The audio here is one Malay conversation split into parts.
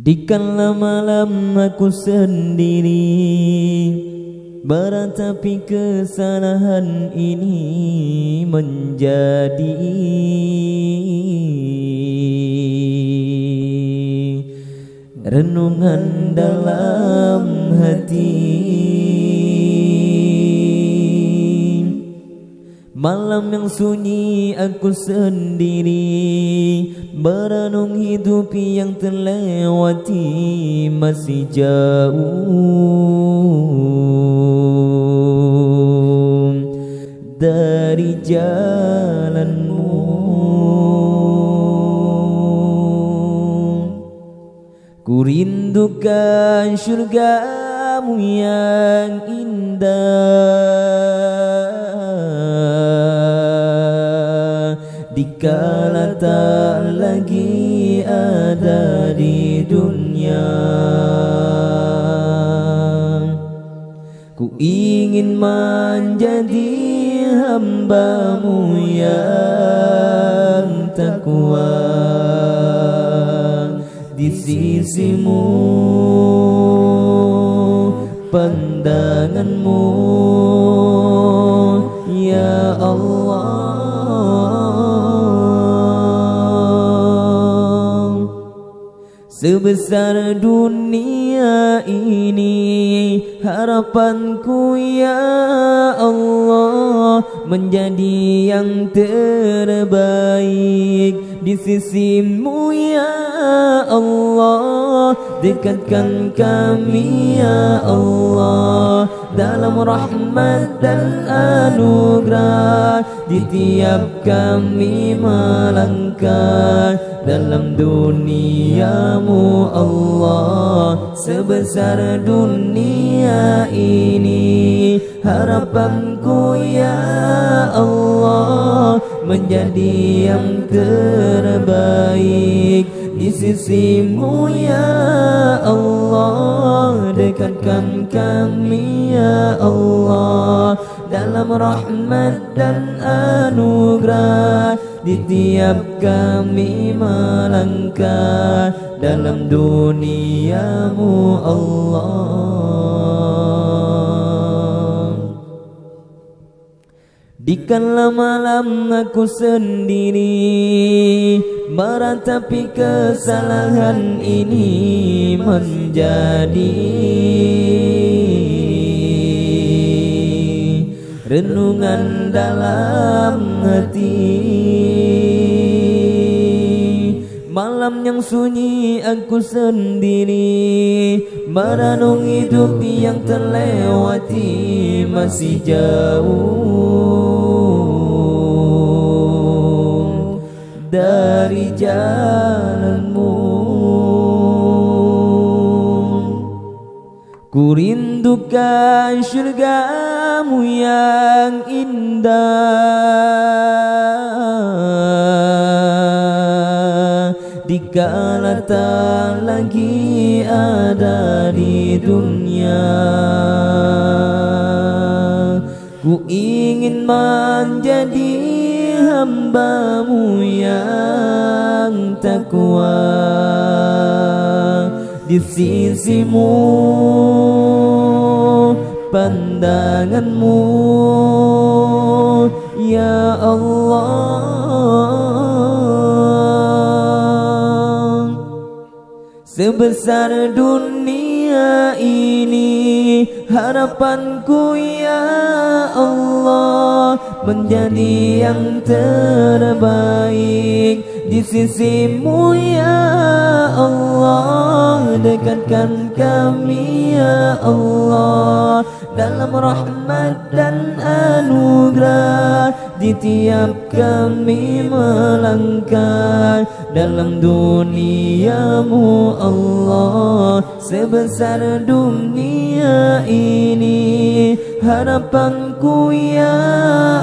Di kala malam aku sendiri meratapi kesalahan ini menjadi renungan dalam hati. Malam yang sunyi aku sendiri merenung hidup yang terlewati masih jauh dari jalanmu. Ku rindukan syurgamu yang indah dikala tak lagi ada di dunia. Ku ingin menjadi hambamu yang takwa di sisimu, pandanganmu ya Allah. Sebesar dunia ini harapanku ya Allah menjadi yang terbaik di sisimu ya Allah. Dekatkan kami ya Allah dalam rahmat dan anugerah di tiap kami melangkah dalam duniamu Allah. Sebesar dunia ini harapanku ya Allah menjadi yang terbaik di sisimu ya Allah. Dekatkan kami ya Allah dalam rahmat dan anugerah di tiap kami melangkah dalam duniamu Allah. Di kala malam aku sendiri meratapi kesalahan ini menjadi renungan dalam hati. Malam yang sunyi aku sendiri merenung hidup yang terlewati masih jauh dari jalanmu. Ku rindukan syurgamu yang indah dikala tak lagi ada di dunia. Ku ingin menjadi hambamu yang takwa di sisimu, pandanganmu ya Allah. Sebesar dunia ini harapanku ya Allah menjadi yang terbaik di sisimu ya Allah. Dekatkan kami ya Allah dalam rahmat dan anugerah di tiap kami melangkah dalam duniamu Allah. Sebesar dunia ini harapanku ya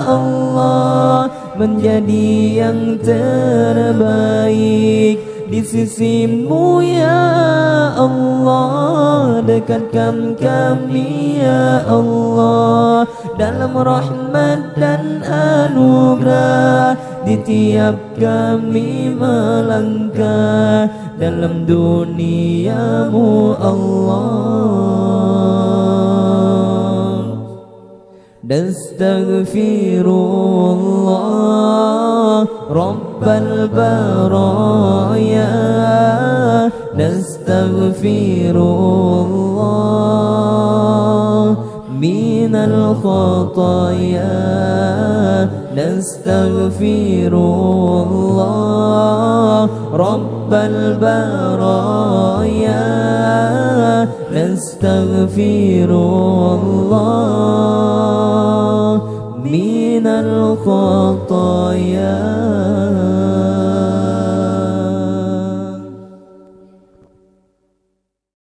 Allah menjadi yang terbaik di sisimu ya Allah. Dekatkan kami ya Allah dalam rahmat dan anugerah. Di tiap kami melangkah dalam duniamu Allah. Nastaghfirullah Rabbal baraya, nastaghfirullah minal khataya, nastaghfirullah Rabbal baraya, nastaghfirullah minal khataya.